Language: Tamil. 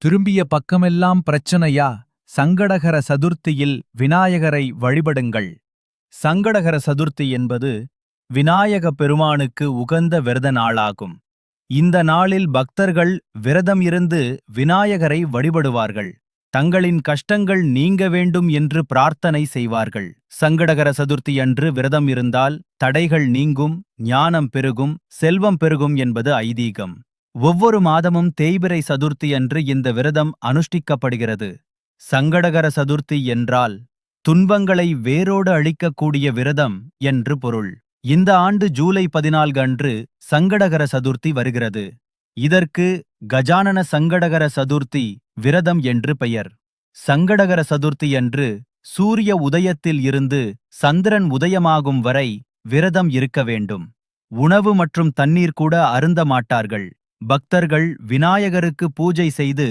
திரும்பிய பக்கமெல்லாம் பிரச்சனையா? சங்கடகர சதுர்த்தியில் விநாயகரை வழிபடுங்கள். சங்கடகர சதுர்த்தி என்பது விநாயக பெருமானுக்கு உகந்த விரத நாளாகும். இந்த நாளில் பக்தர்கள் விரதம் இருந்து விநாயகரை வழிபடுவார்கள். தங்களின் கஷ்டங்கள் நீங்க வேண்டும் என்று பிரார்த்தனை செய்வார்கள். சங்கடகர சதுர்த்தி அன்று விரதம் இருந்தால் தடைகள் நீங்கும், ஞானம் பெருகும், செல்வம் பெருகும் என்பது ஐதீகம். ஒவ்வொரு மாதமும் தேய்பிறை சதுர்த்தி அன்று இந்த விரதம் அனுஷ்டிக்கப்படுகிறது. சங்கடகர சதுர்த்தி என்றால் துன்பங்களை வேரோடு அழிக்கக்கூடிய விரதம் என்று பொருள். இந்த ஆண்டு ஜூலை 14 அன்று சங்கடகர சதுர்த்தி வருகிறது. இதற்கு கஜானன சங்கடகர சதுர்த்தி விரதம் என்று பெயர். சங்கடகர சதுர்த்தி அன்று சூரிய உதயத்தில் இருந்து சந்திரன் உதயமாகும் வரை விரதம் இருக்க வேண்டும். உணவு மற்றும் தண்ணீர் கூட அருந்த மாட்டார்கள். பக்தர்கள் விநாயகருக்கு பூஜை செய்து